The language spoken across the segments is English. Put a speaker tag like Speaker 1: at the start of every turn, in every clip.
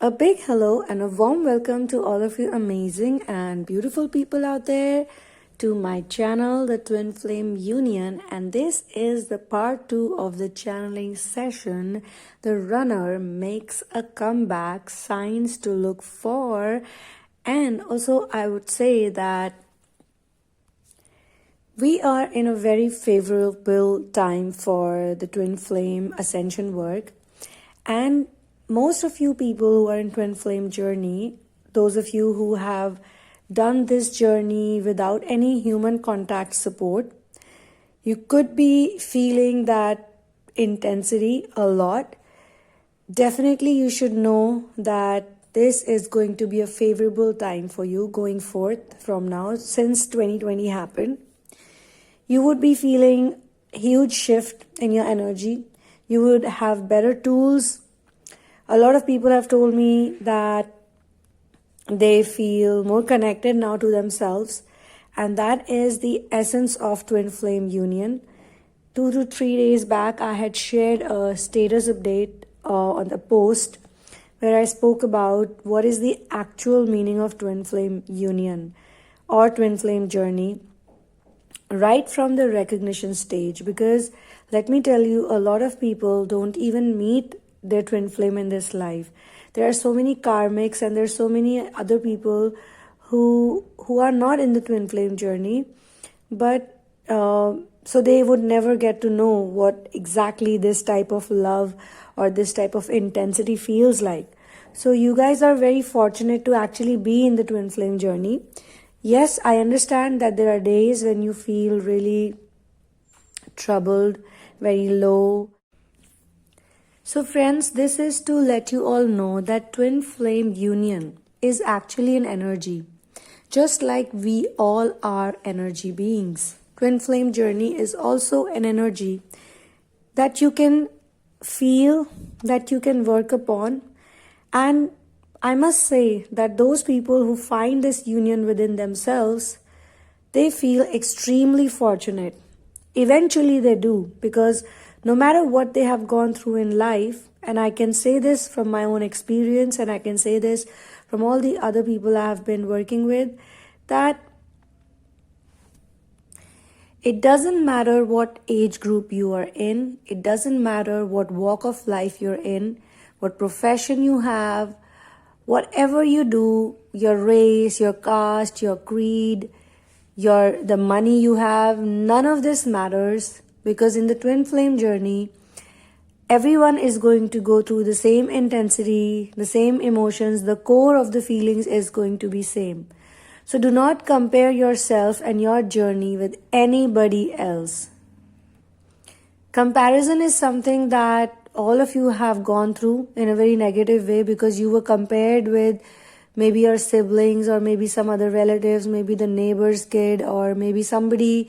Speaker 1: A big hello and a warm welcome to all of you amazing and beautiful people out there to my channel, the Twinflame Union, and this is the part 2 of the channeling session. The runner makes a comeback, signs to look for, and also I would say that we are in a very favorable time for the twin flame ascension work, and most of you people who are in twin flame journey, those of you who have done this journey without any human contact support, you could be feeling that intensity a lot. Definitely you should know that this is going to be a favorable time for you going forth from now. Since 2020 happened, you would be feeling a huge shift in your energy. You would have better tools. A lot of people have told me that they feel more connected now to themselves, and that is the essence of twin flame union. 2 to 3 days back, I had shared a status update on the post where I spoke about what is the actual meaning of twin flame union or twin flame journey right from the recognition stage, because let me tell you, a lot of people don't even meet their twin flame in this life. There are so many karmics and there's so many other people who are not in the twin flame journey, but so they would never get to know what exactly this type of love or this type of intensity feels like. So you guys are very fortunate to actually be in the twin flame journey. Yes, I understand that there are days when you feel really troubled, very low. So friends, this is to let you all know that twin flame union is actually an energy. Just like we all are energy beings, twin flame journey is also an energy that you can feel, that you can work upon. And I must say that those people who find this union within themselves, they feel extremely fortunate. Eventually they do, because no matter what they have gone through in life, and I can say this from my own experience, and I can say this from all the other people I have been working with, that it doesn't matter what age group you are in, it doesn't matter what walk of life you're in, what profession you have, whatever you do, your race, your caste, your creed, the money you have, none of this matters, because in the twin flame journey, everyone is going to go through the same intensity, the same emotions, the core of the feelings is going to be same. So do not compare yourself and your journey with anybody else. Comparison is something that all of you have gone through in a very negative way, because you were compared with maybe your siblings or maybe some other relatives, maybe the neighbor's kid, or maybe somebody,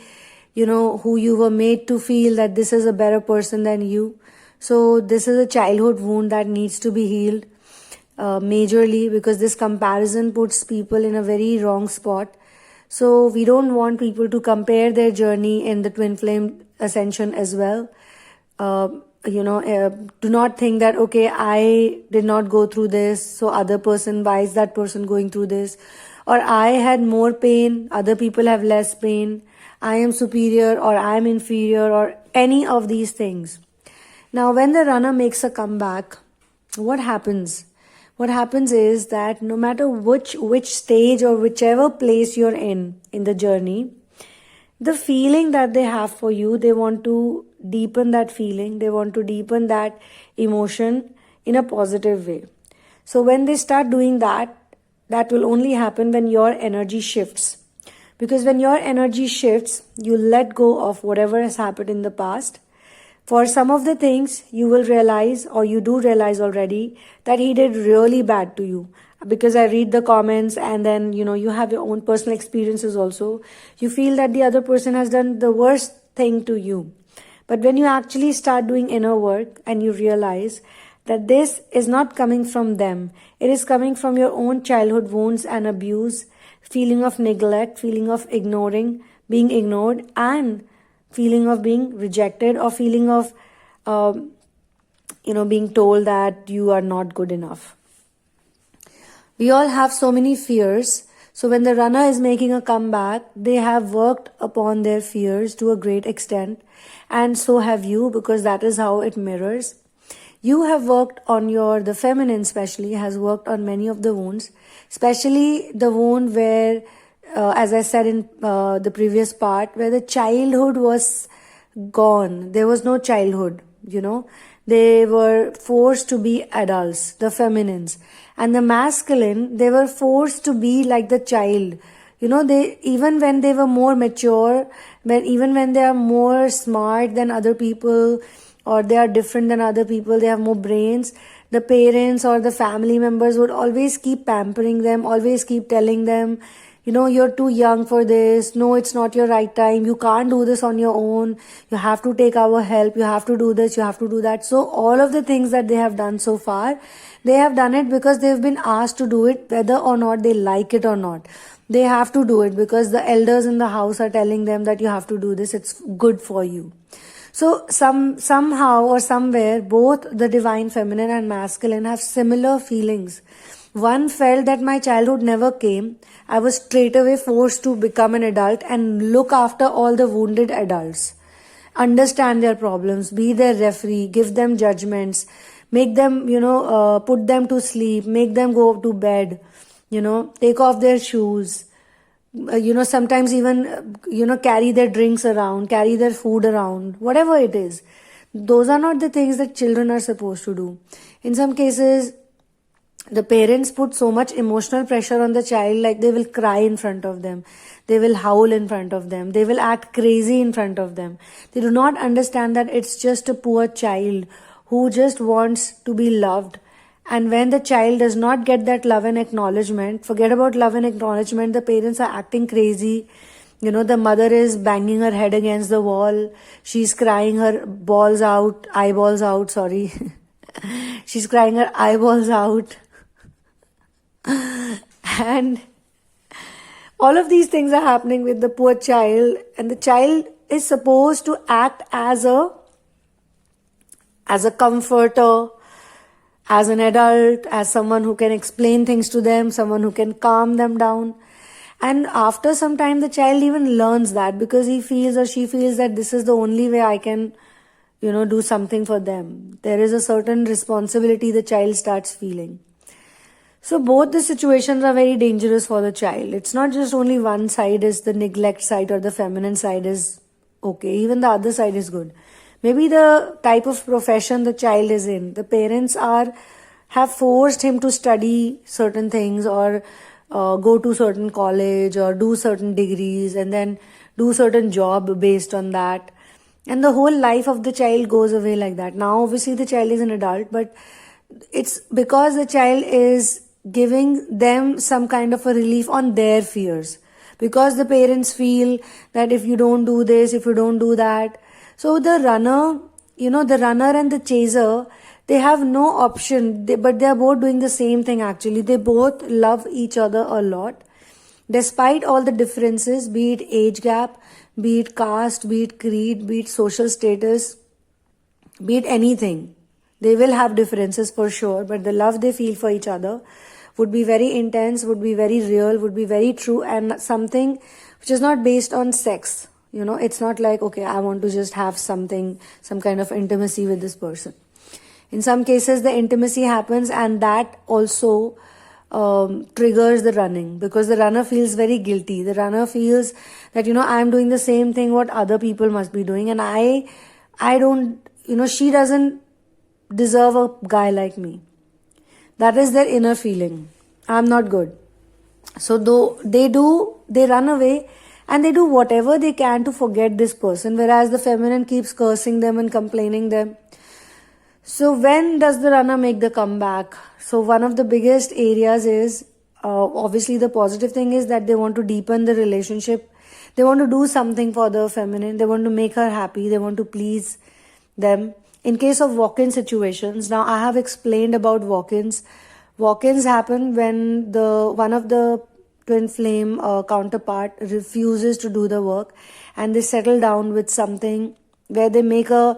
Speaker 1: who you were made to feel that this is a better person than you. So this is a childhood wound that needs to be healed majorly, because this comparison puts people in a very wrong spot. So we don't want people to compare their journey in the twin flame ascension as well. Do not think that, okay, I did not go through this, so other person, why is that person going through this? Or I had more pain, other people have less pain, I am superior or I am inferior, or any of these things. Now, when the runner makes a comeback, what happens? What happens is that no matter which stage or whichever place you're in the journey, the feeling that they have for you, they want to deepen that feeling, they want to deepen that emotion in a positive way. So when they start doing that, that will only happen when your energy shifts. Because when your energy shifts, you let go of whatever has happened in the past. For some of the things, you will realize, or you do realize already, that he did really bad to you. Because I read the comments, and then, you have your own personal experiences also. You feel that the other person has done the worst thing to you. But when you actually start doing inner work and you realize that this is not coming from them, it is coming from your own childhood wounds and abuse, feeling of neglect, feeling of being ignored, and feeling of being rejected, or feeling of being told that you are not good enough. We all have so many fears. So when the runner is making a comeback, they have worked upon their fears to a great extent. And so have you, because that is how it mirrors. You have worked on the feminine especially, has worked on many of the wounds, especially the wound where, as I said in the previous part, where the childhood was gone. There was no childhood, They were forced to be adults, the feminines. And the masculine, they were forced to be like the child. They, even when they were more mature, even when they are more smart than other people, or they are different than other people, they have more brains, the parents or the family members would always keep pampering them, always keep telling them, you're too young for this. No, it's not your right time. You can't do this on your own. You have to take our help. You have to do this. You have to do that. So all of the things that they have done so far, they have done it because they've been asked to do it, whether or not they like it or not. They have to do it because the elders in the house are telling them that you have to do this. It's good for you. So somehow or somewhere, both the divine feminine and masculine have similar feelings. One felt that my childhood never came. I was straight away forced to become an adult and look after all the wounded adults. Understand their problems, be their referee, give them judgments, make them, put them to sleep, make them go to bed, take off their shoes, sometimes even, carry their drinks around, carry their food around, whatever it is. Those are not the things that children are supposed to do. In some cases, the parents put so much emotional pressure on the child, like they will cry in front of them. They will howl in front of them. They will act crazy in front of them. They do not understand that it's just a poor child who just wants to be loved. And when the child does not get that love and acknowledgement, forget about love and acknowledgement, the parents are acting crazy. The mother is banging her head against the wall. She's crying her eyeballs out, sorry. She's crying her eyeballs out. And all of these things are happening with the poor child, and the child is supposed to act as a comforter, as an adult, as someone who can explain things to them, someone who can calm them down. And after some time, the child even learns that, because he feels or she feels that this is the only way I can, do something for them. There is a certain responsibility the child starts feeling. So both the situations are very dangerous for the child. It's not just only one side is the neglect side or the feminine side is okay. Even the other side is good. Maybe the type of profession the child is in, the parents have forced him to study certain things, or go to certain college, or do certain degrees, and then do certain job based on that. And the whole life of the child goes away like that. Now obviously the child is an adult, but it's because the child is giving them some kind of a relief on their fears, because the parents feel that if you don't do this, if you don't do that. So the runner and the chaser, they have no option, but they are both doing the same thing actually. They both love each other a lot. Despite all the differences, be it age gap, be it caste, be it creed, be it social status, be it anything, they will have differences for sure, but the love they feel for each other would be very intense, would be very real, would be very true, and something which is not based on sex. It's not like, okay, I want to just have some kind of intimacy with this person. In some cases, the intimacy happens, and that also triggers the running, because the runner feels very guilty. The runner feels that, I'm doing the same thing what other people must be doing, and I don't, she doesn't deserve a guy like me. That is their inner feeling. I'm not good. So though they run away and they do whatever they can to forget this person, whereas the feminine keeps cursing them and complaining them. So when does the runner make the comeback? So one of the biggest areas is, obviously the positive thing is that they want to deepen the relationship. They want to do something for the feminine. They want to make her happy. They want to please them. In case of walk-in situations, now I have explained about walk-ins. Walk-ins happen when one of the twin flame counterpart refuses to do the work, and they settle down with something where they make a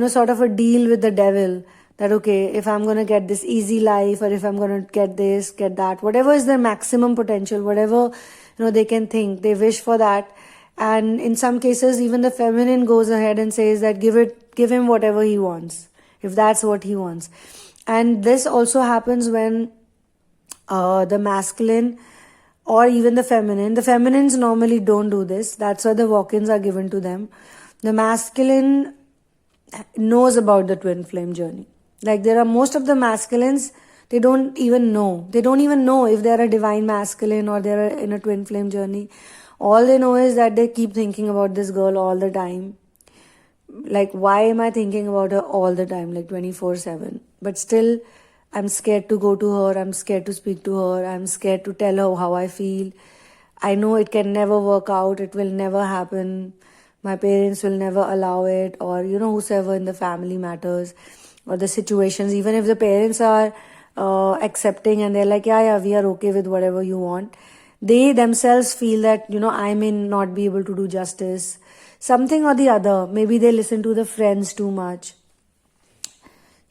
Speaker 1: sort of a deal with the devil, that, okay, if I'm going to get this easy life, or if I'm going to get this, get that, whatever is their maximum potential, whatever, they can think, they wish for that. And in some cases, even the feminine goes ahead and says that give him whatever he wants, if that's what he wants. And this also happens when the masculine or even the feminines normally don't do this. That's why the walk-ins are given to them. The masculine knows about the twin flame journey. Like, there are most of the masculines, they don't even know if they're a divine masculine or they're in a twin flame journey. All they know is that they keep thinking about this girl all the time. Like, why am I thinking about her all the time, like 24/7? But still, I'm scared to go to her, I'm scared to speak to her, I'm scared to tell her how I feel. I know it can never work out, it will never happen. My parents will never allow it, or whosoever in the family matters, or the situations. Even if the parents are accepting and they're like, yeah, we are okay with whatever you want, they themselves feel that, I may not be able to do justice, something or the other. Maybe they listen to the friends too much.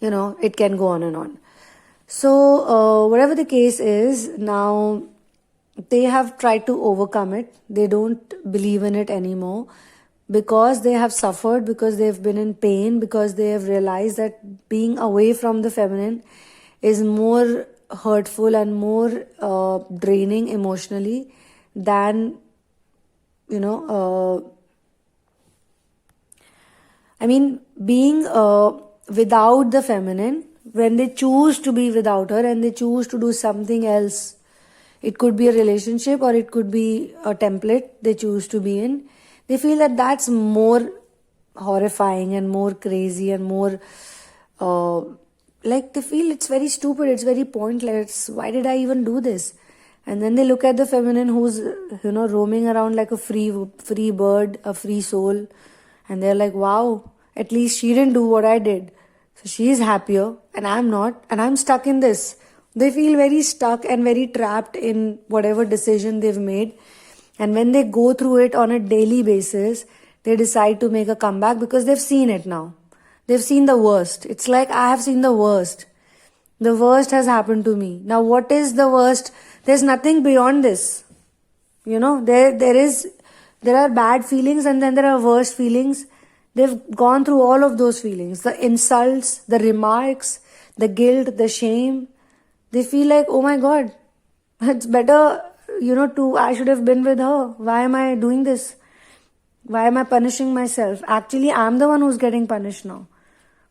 Speaker 1: It can go on and on. So whatever the case is, now they have tried to overcome it. They don't believe in it anymore, because they have suffered, because they've been in pain, because they have realized that being away from the feminine is more hurtful and more draining emotionally than, being without the feminine. When they choose to be without her and they choose to do something else, it could be a relationship or it could be a template they choose to be in, they feel that that's more horrifying and more crazy and more like, they feel it's very stupid, it's very pointless, why did I even do this? And then they look at the feminine who's roaming around like a free bird, a free soul, and they're like, wow, at least she didn't do what I did, so she's happier and I'm not, and I'm stuck in this. They feel very stuck and very trapped in whatever decision they've made. And when they go through it on a daily basis, they decide to make a comeback because they've seen it now. They've seen the worst. It's like, I have seen the worst. The worst has happened to me. Now, what is the worst? There's nothing beyond this. There are bad feelings and then there are worse feelings. They've gone through all of those feelings. The insults, the remarks, the guilt, the shame. They feel like, oh my God, it's better, I should have been with her. Why am I doing this? Why am I punishing myself? Actually, I'm the one who's getting punished now.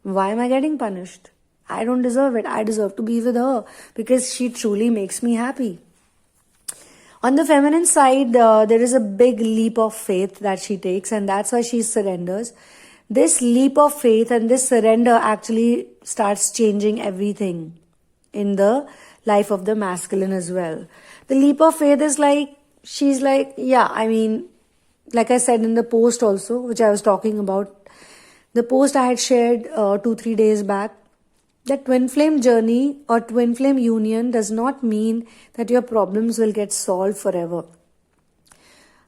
Speaker 1: Why am I getting punished? I don't deserve it. I deserve to be with her because she truly makes me happy. On the feminine side, there is a big leap of faith that she takes, and that's why she surrenders. This leap of faith and this surrender actually starts changing everything in the life of the masculine as well. The leap of faith is like, she's like, yeah, like I said in the post also, which I was talking about, the post I had shared 2-3 days back, that twin flame journey or twin flame union does not mean that your problems will get solved forever.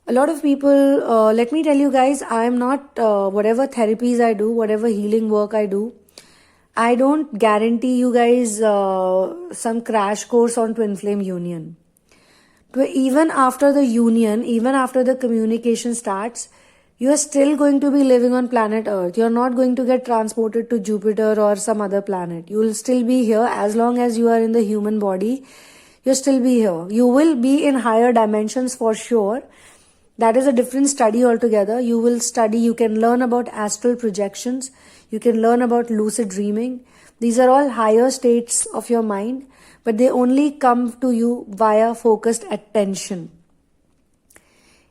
Speaker 1: A lot of people, let me tell you guys, I am not, whatever therapies I do, whatever healing work I do, I don't guarantee you guys some crash course on twin flame union. Even after the union, even after the communication starts, you are still going to be living on planet Earth. You're not going to get transported to Jupiter or some other planet. You will still be here as long as you are in the human body. You'll still be here. You will be in higher dimensions for sure. That is a different study altogether. You will study, you can learn about astral projections. You can learn about lucid dreaming. These are all higher states of your mind, but they only come to you via focused attention.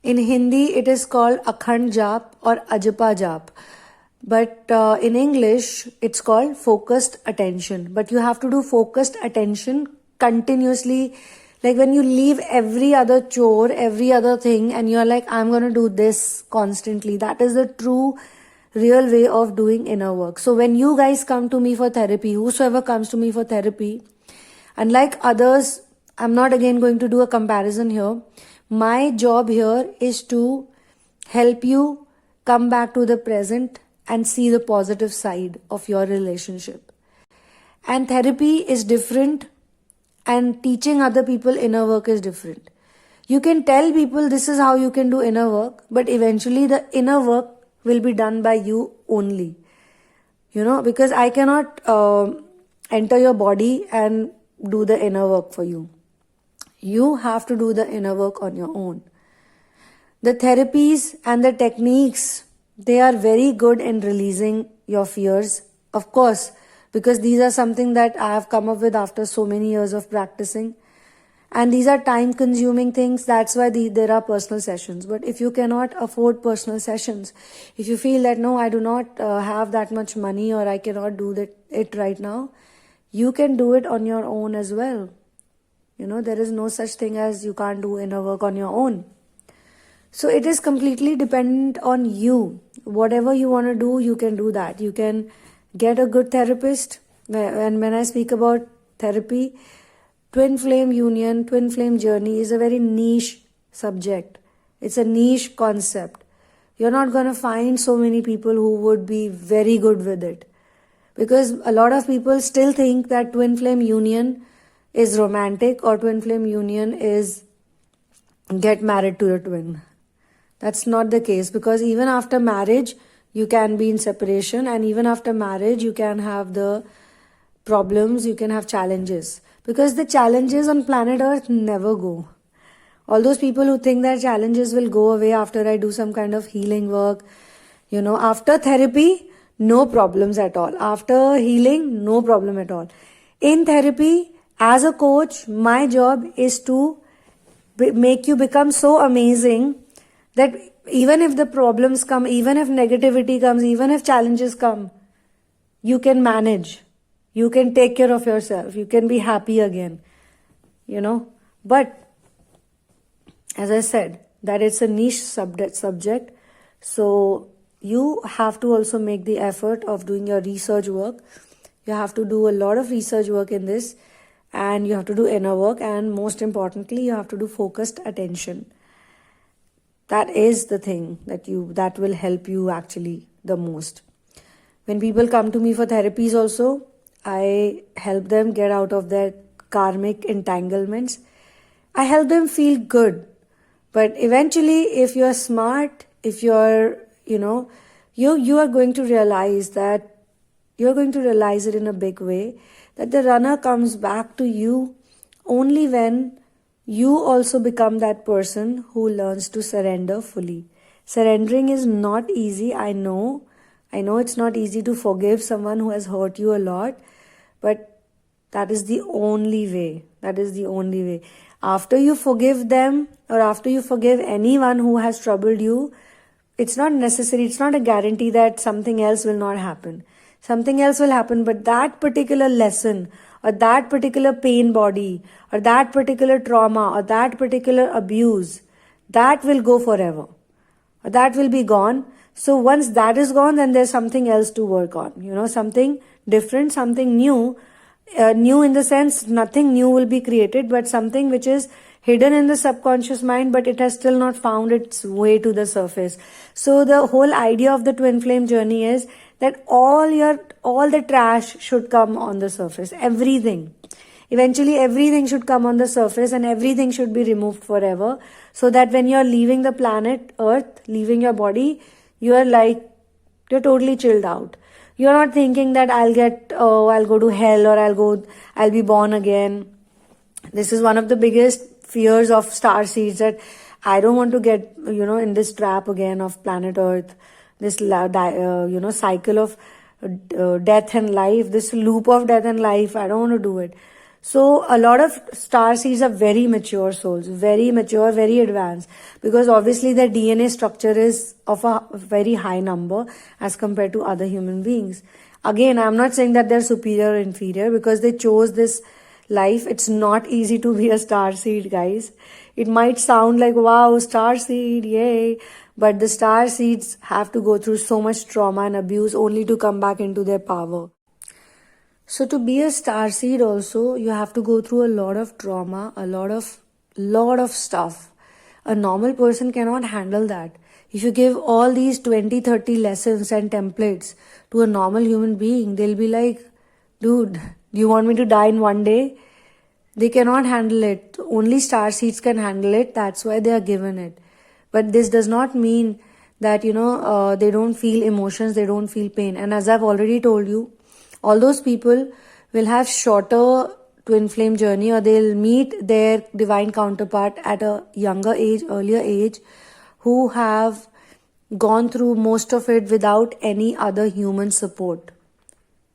Speaker 1: In Hindi, it is called Akhand Jap or Ajapa Jap. But in English, it's called focused attention. But you have to do focused attention continuously. Like when you leave every other chore, every other thing, and you're like, I'm going to do this constantly. That is the true, real way of doing inner work. So when you guys come to me for therapy, whosoever comes to me for therapy, unlike others, I'm not again going to do a comparison here. My job here is to help you come back to the present and see the positive side of your relationship. And therapy is different, and teaching other people inner work is different. You can tell people this is how you can do inner work, but eventually the inner work will be done by you only. Because I cannot enter your body and do the inner work for you. You have to do the inner work on your own. The therapies and the techniques, they are very good in releasing your fears, of course, because these are something that I have come up with after so many years of practicing. And these are time consuming things. That's why there are personal sessions. But if you cannot afford personal sessions, if you feel that no, I do not have that much money, or I cannot do it right now, you can do it on your own as well. There is no such thing as you can't do inner work on your own. So it is completely dependent on you. Whatever you want to do, you can do that. You can get a good therapist. And when I speak about therapy, twin flame union, twin flame journey is a very niche subject. It's a niche concept. You're not going to find so many people who would be very good with it. Because a lot of people still think that twin flame union is romantic, or twin flame union is get married to your twin. That's not the case, because even after marriage, you can be in separation, and even after marriage, you can have the problems, you can have challenges. Because the challenges on planet Earth never go. All those people who think that challenges will go away after I do some kind of healing work, after therapy, no problems at all. After healing, no problem at all. In therapy, as a coach, my job is to make you become so amazing that even if the problems come, even if negativity comes, even if challenges come, you can manage. You can take care of yourself. You can be happy again. But as I said, that it's a niche subject. So you have to also make the effort of doing your research work. You have to do a lot of research work in this, and you have to do inner work, and most importantly, you have to do focused attention. That is the thing that will help you actually the most. When people come to me for therapies also, I help them get out of their karmic entanglements. I help them feel good. But eventually, if you're smart, if you're, you are going to realize that, you're going to realize it in a big way, that the runner comes back to you only when you also become that person who learns to surrender fully. Surrendering is not easy, I know. I know it's not easy to forgive someone who has hurt you a lot, but that is the only way. That is the only way. After you forgive them, or after you forgive anyone who has troubled you, it's not necessary, it's not a guarantee that something else will not happen. Something else will happen, but that particular lesson, or that particular pain body, or that particular trauma, or that particular abuse, that will go forever. Or that will be gone. So once that is gone, then there's something else to work on. Something different, something new. New in the sense, nothing new will be created, but something which is hidden in the subconscious mind, but it has still not found its way to the surface. So the whole idea of the twin flame journey is that all the trash should come on the surface. Everything. Eventually everything should come on the surface, and everything should be removed forever, so that when you're leaving the planet Earth, leaving your body, you're totally chilled out. You're not thinking that I'll go to hell, or I'll be born again. This is one of the biggest fears of star seeds, that I don't want to get, in this trap again of planet Earth, this, cycle of death and life, this loop of death and life. I don't want to do it. So a lot of star seeds are very mature souls, very mature, very advanced, because obviously their DNA structure is of a very high number as compared to other human beings. Again, I'm not saying that they're superior or inferior, because they chose this life. It's not easy to be a star seed, guys. It might sound like, wow, star seed, yay. But the star seeds have to go through so much trauma and abuse only to come back into their power. So to be a star seed also, you have to go through a lot of trauma, a lot of stuff. A normal person cannot handle that. If you give all these 20, 30 lessons and templates to a normal human being, they'll be like, dude, Do you want me to die in one day? They cannot handle it. Only star seeds can handle it. That's why they are given it. But this does not mean that, they don't feel emotions, they don't feel pain. And as I've already told you, all those people will have shorter twin flame journey, or they'll meet their divine counterpart at a younger age, earlier age, who have gone through most of it without any other human support.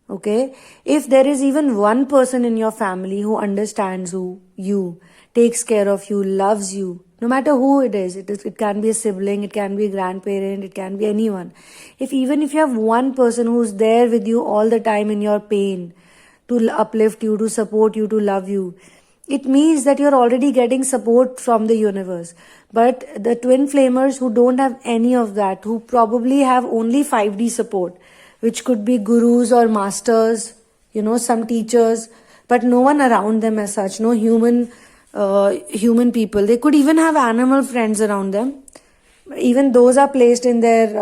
Speaker 1: Okay? If there is even one person in your family who understands you, takes care of you, loves you, no matter who it is, it can be a sibling, it can be a grandparent, it can be anyone. Even if you have one person who's there with you all the time in your pain, to uplift you, to support you, to love you, it means that you're already getting support from the universe. But the twin flamers who don't have any of that, who probably have only 5D support, which could be gurus or masters, some teachers, but no one around them as such, no human people. They could even have animal friends around them. Even those are placed in their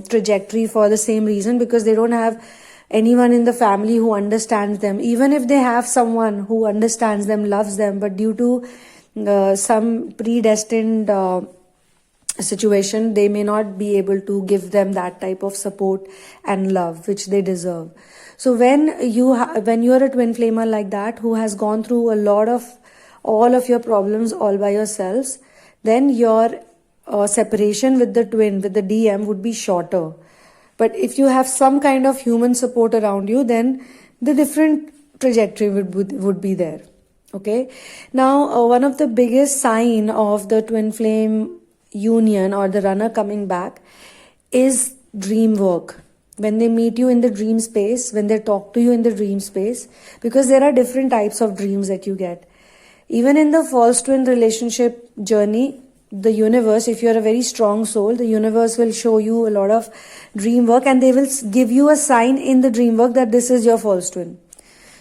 Speaker 1: trajectory for the same reason, because they don't have anyone in the family who understands them. Even if they have someone who understands them, loves them, but due to some predestined situation, they may not be able to give them that type of support and love which they deserve. So when you are a twin flamer like that, who has gone through a lot of all of your problems all by yourselves, then your separation with the twin, with the DM, would be shorter. But if you have some kind of human support around you, then the different trajectory would be there. Okay. Now, one of the biggest sign of the twin flame union or the runner coming back is dream work. When they meet you in the dream space, when they talk to you in the dream space, because there are different types of dreams that you get. Even in the false twin relationship journey, the universe, if you're a very strong soul, the universe will show you a lot of dream work, and they will give you a sign in the dream work that this is your false twin.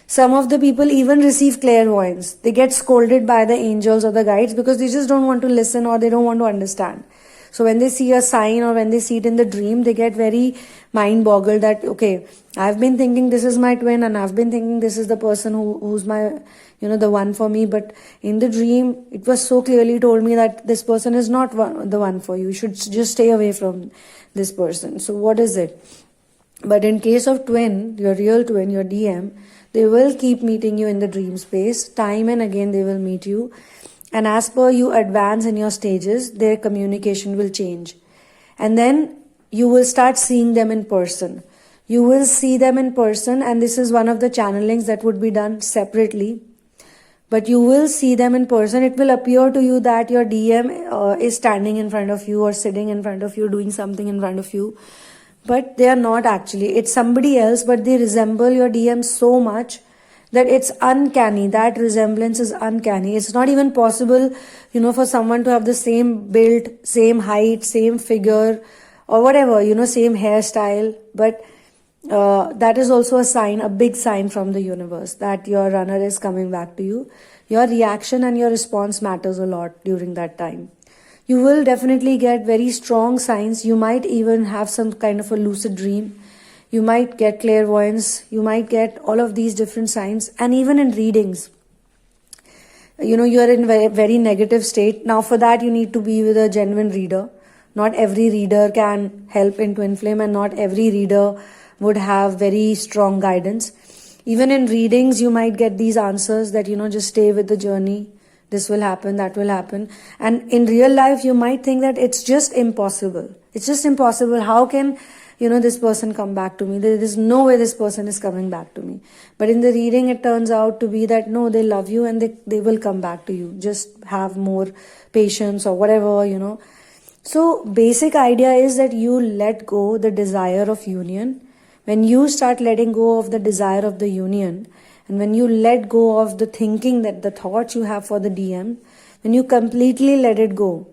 Speaker 1: Some of the people even receive clairvoyance. They get scolded by the angels or the guides because they just don't want to listen, or they don't want to understand. So when they see a sign, or when they see it in the dream, they get very mind boggled that, okay, I've been thinking this is my twin, and I've been thinking this is the person who's my, the one for me. But in the dream, it was so clearly told me that this person is not the one for you. You should just stay away from this person. So what is it? But in case of twin, your real twin, your DM, they will keep meeting you in the dream space. Time and again they will meet you. And as per you advance in your stages, their communication will change. And then you will start seeing them in person. You will see them in person, and this is one of the channelings that would be done separately. But you will see them in person. It will appear to you that your DM is standing in front of you, or sitting in front of you, doing something in front of you. But they are not actually. It's somebody else, but they resemble your DM so much that it's uncanny. That resemblance is uncanny. It's not even possible, for someone to have the same build, same height, same figure, or whatever, same hairstyle. But that is also a sign, a big sign from the universe that your runner is coming back to you. Your reaction and your response matters a lot during that time. You will definitely get very strong signs. You might even have some kind of a lucid dream. You might get clairvoyance. You might get all of these different signs. And even in readings, you are in a very negative state. Now for that, you need to be with a genuine reader. Not every reader can help in twin flame, and not every reader would have very strong guidance. Even in readings, you might get these answers that, just stay with the journey. This will happen, that will happen. And in real life, you might think that it's just impossible. It's just impossible. How can, this person come back to me? There is no way this person is coming back to me. But in the reading, it turns out to be that, no, they love you and they will come back to you. Just have more patience or whatever, So basic idea is that you let go the desire of union. When you start letting go of the desire of the union, and when you let go of the thinking, that the thoughts you have for the DM, when you completely let it go,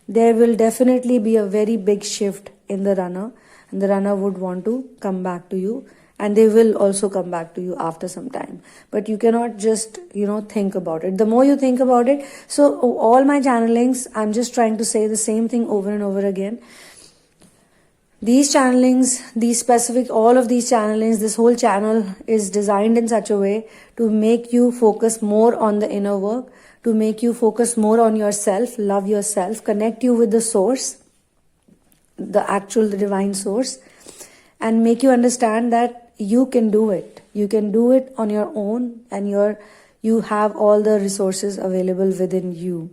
Speaker 1: there will definitely be a very big shift in the runner, and the runner would want to come back to you, and they will also come back to you after some time. But you cannot just, think about it. The more you think about it, so all my channelings, I'm just trying to say the same thing over and over again. These channelings, all of these channelings, this whole channel is designed in such a way to make you focus more on the inner work, to make you focus more on yourself, love yourself, connect you with the source, the divine source, and make you understand that you can do it. You can do it on your own, and you have all the resources available within you.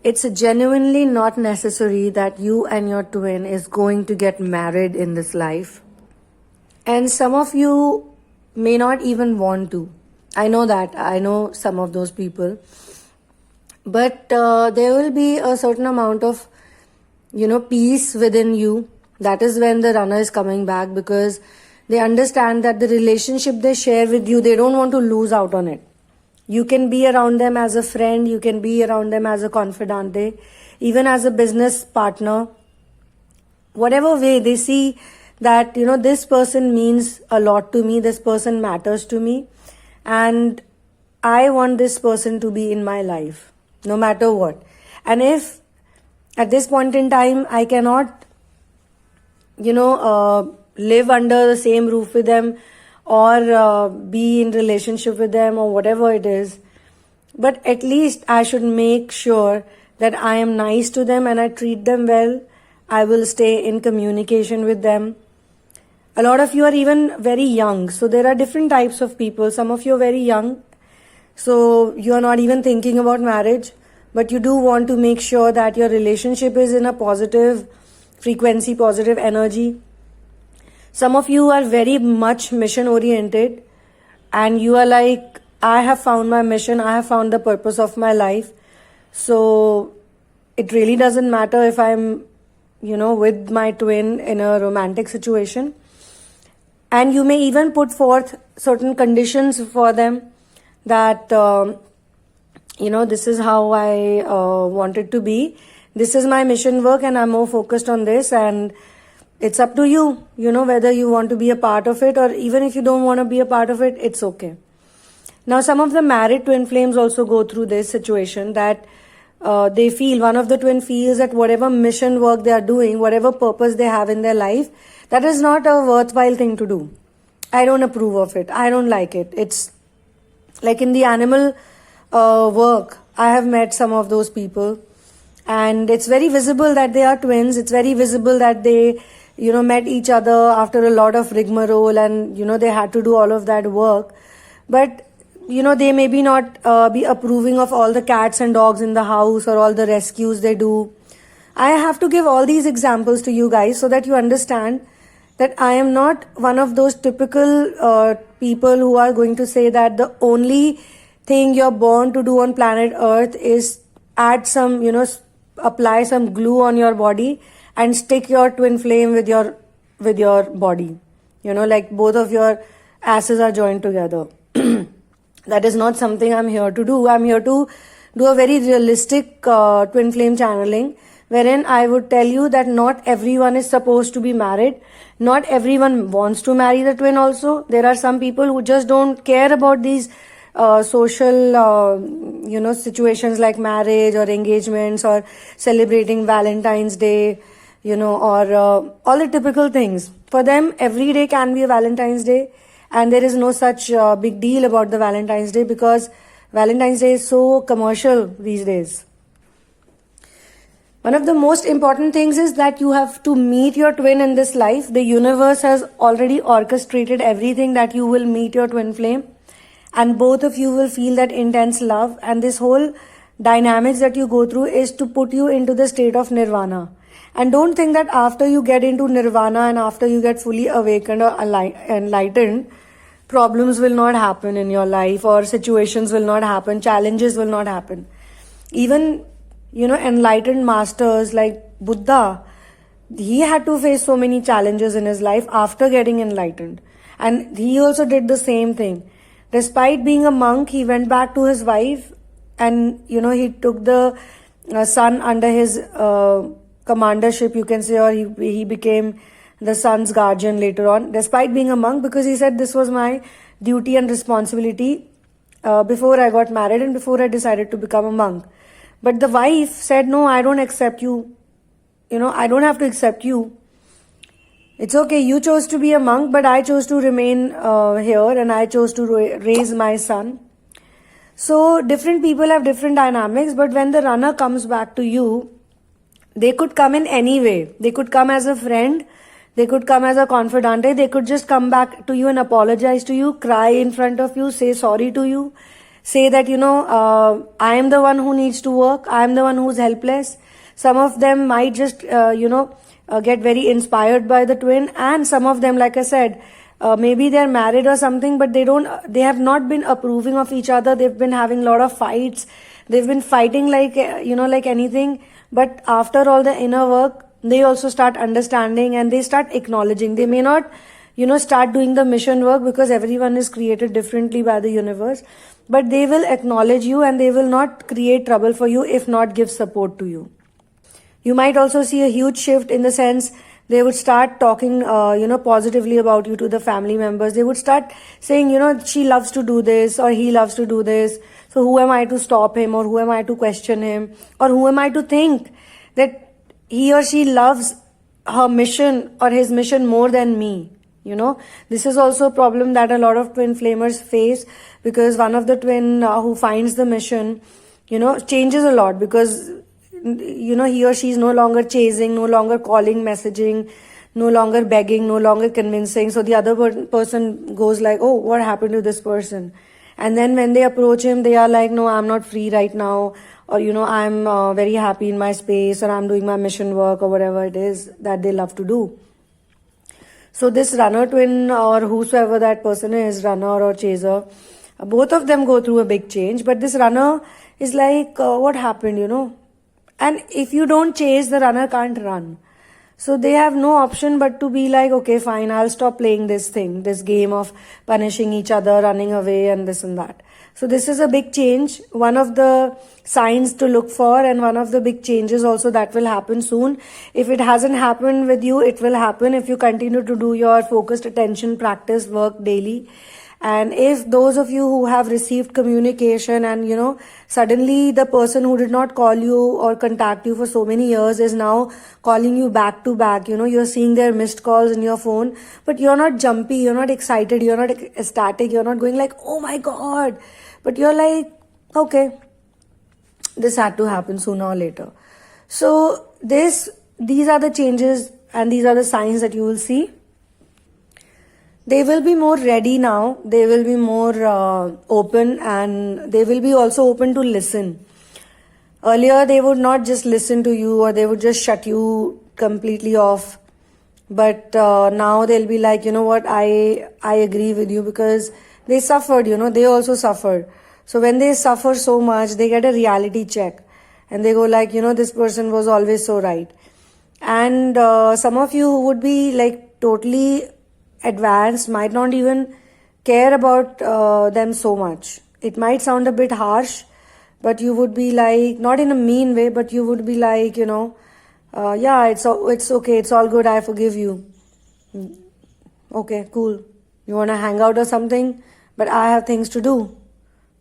Speaker 1: It's genuinely not necessary that you and your twin is going to get married in this life. And some of you may not even want to. I know that. I know some of those people. But there will be a certain amount of, peace within you. That is when the runner is coming back, because they understand that the relationship they share with you, they don't want to lose out on it. You can be around them as a friend, you can be around them as a confidante, even as a business partner. Whatever way they see that, this person means a lot to me, this person matters to me, and I want this person to be in my life, no matter what. And if at this point in time I cannot, live under the same roof with them, or be in relationship with them, or whatever it is, but at least I should make sure that I am nice to them and I treat them well. I will stay in communication with them. A lot of you are even very young, so there are different types of people. Some of you are very young, so you are not even thinking about marriage, but you do want to make sure that your relationship is in a positive frequency, positive energy. Some of you are very much mission oriented, and you are like, I have found my mission, I have found the purpose of my life. So it really doesn't matter if I'm, with my twin in a romantic situation. And you may even put forth certain conditions for them that, this is how I want it to be. This is my mission work and I'm more focused on this, and it's up to you, whether you want to be a part of it, or even if you don't want to be a part of it, it's okay. Now, some of the married twin flames also go through this situation that one of the twin feels that whatever mission work they are doing, whatever purpose they have in their life, that is not a worthwhile thing to do. I don't approve of it. I don't like it. It's like in the animal work, I have met some of those people, and it's very visible that they are twins. It's very visible that they met each other after a lot of rigmarole, and, they had to do all of that work. But, they maybe not be approving of all the cats and dogs in the house or all the rescues they do. I have to give all these examples to you guys so that you understand that I am not one of those typical people who are going to say that the only thing you're born to do on planet Earth is add some, apply some glue on your body and stick your twin flame with your body, like both of your asses are joined together. That is not something I'm here to do. I'm here to do a very realistic twin flame channeling, wherein I would tell you that not everyone is supposed to be married. Not everyone wants to marry the twin also. There are some people who just don't care about these social, situations like marriage or engagements or celebrating Valentine's Day, or all the typical things. For them, every day can be a Valentine's Day, and there is no such big deal about the Valentine's Day, because Valentine's Day is so commercial these days. One of the most important things is that you have to meet your twin in this life. The universe has already orchestrated everything that you will meet your twin flame, and both of you will feel that intense love, and this whole dynamics that you go through is to put you into the state of nirvana. And don't think that after you get into nirvana and after you get fully awakened or enlightened, problems will not happen in your life, or situations will not happen, challenges will not happen. Even, enlightened masters like Buddha, he had to face so many challenges in his life after getting enlightened. And he also did the same thing. Despite being a monk, he went back to his wife, and, he took the son under his commandership, you can say, or he became the son's guardian later on, despite being a monk, because he said this was my duty and responsibility before I got married and before I decided to become a monk. But the wife said, no, I don't accept you, I don't have to accept you. It's okay, you chose to be a monk, but I chose to remain here, and I chose to raise my son. So different people have different dynamics, but when the runner comes back to you, they could come in any way. They could come as a friend, they could come as a confidante, they could just come back to you and apologize to you, cry in front of you, say sorry to you, say that, I am the one who needs to work, I am the one who's helpless. Some of them might just, get very inspired by the twin, and some of them, like I said, maybe they're married or something, but they have not been approving of each other. They've been having a lot of fights. They've been fighting like anything. But after all the inner work, they also start understanding and they start acknowledging. They may not, start doing the mission work because everyone is created differently by the universe, but they will acknowledge you and they will not create trouble for you, if not give support to you. You might also see a huge shift in the sense they would start talking, positively about you to the family members. They would start saying, she loves to do this or he loves to do this. So who am I to stop him, or who am I to question him, or who am I to think that he or she loves her mission or his mission more than me? This is also a problem that a lot of twin flamers face, because one of the twin who finds the mission, changes a lot, because he or she is no longer chasing, no longer calling, messaging, no longer begging, no longer convincing. So the other person goes like, oh, what happened to this person? And then when they approach him, they are like, no, I'm not free right now, or I'm very happy in my space, or I'm doing my mission work, or whatever it is that they love to do. So this runner twin, or whosoever that person is, runner or chaser, both of them go through a big change. But this runner is like, what happened, And if you don't chase, the runner can't run. So they have no option but to be like, okay, fine, I'll stop playing this game of punishing each other, running away, and this and that. So this is a big change. One of the signs to look for, and one of the big changes also that will happen soon. If it hasn't happened with you, it will happen if you continue to do your focused attention practice work daily. And if those of you who have received communication and, suddenly the person who did not call you or contact you for so many years is now calling you back to back, you're seeing their missed calls in your phone, but you're not jumpy, you're not excited, you're not ecstatic, you're not going like, oh my God, but you're like, okay, this had to happen sooner or later. So these are the changes and these are the signs that you will see. They will be more ready now. They will be more open, and they will be also open to listen. Earlier, they would not just listen to you, or they would just shut you completely off. But now they'll be like, you know what, I agree with you, because they suffered, they also suffered. So when they suffer so much, they get a reality check. And they go like, this person was always so right. And some of you who would be like totally advanced might not even care about them so much. It might sound a bit harsh, but you would be like, not in a mean way, but you would be like, yeah, it's okay, it's all good, I forgive you. Okay, cool. You want to hang out or something? But I have things to do.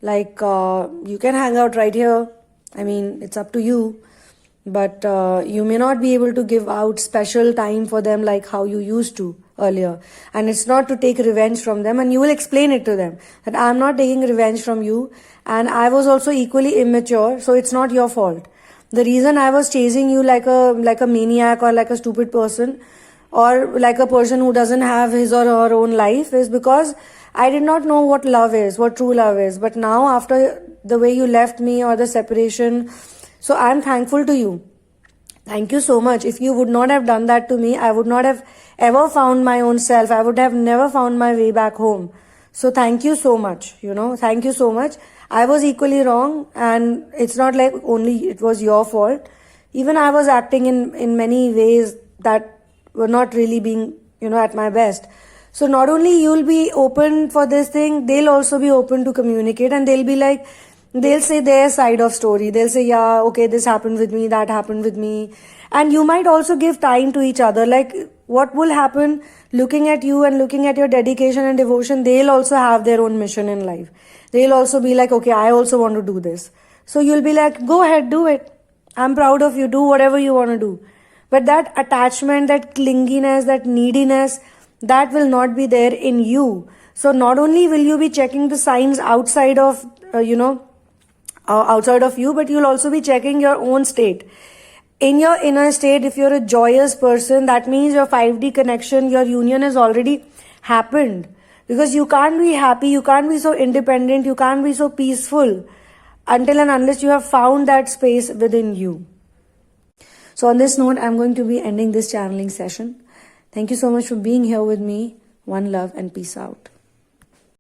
Speaker 1: Like, you can hang out right here. I mean, it's up to you. But you may not be able to give out special time for them like how you used to earlier. And it's not to take revenge from them, and you will explain it to them that I'm not taking revenge from you, and I was also equally immature, so it's not your fault. The reason I was chasing you like a maniac or like a stupid person, or like a person who doesn't have his or her own life, is because I did not know what love is, what true love is. But now, after the way you left me or the separation, so I'm thankful to you. Thank you so much. If you would not have done that to me, I would not have ever found my own self. I would have never found my way back home. So thank you so much, thank you so much. I was equally wrong, and it's not like only it was your fault. Even I was acting in many ways that were not really being, at my best. So not only you'll be open for this thing, they'll also be open to communicate, and they'll be like, they'll say their side of story. They'll say, yeah, okay, this happened with me, that happened with me. And you might also give time to each other. Like, what will happen, looking at you and looking at your dedication and devotion, they'll also have their own mission in life. They'll also be like, okay, I also want to do this. So you'll be like, go ahead, do it. I'm proud of you. Do whatever you want to do. But that attachment, that clinginess, that neediness, that will not be there in you. So not only will you be checking the signs outside of, outside of you, but you'll also be checking your own state. In your inner state, if you're a joyous person, that means your 5D connection, your union has already happened. Because you can't be happy, you can't be so independent, you can't be so peaceful until and unless you have found that space within you. So on this note, I'm going to be ending this channeling session. Thank you so much for being here with me. One love and peace out.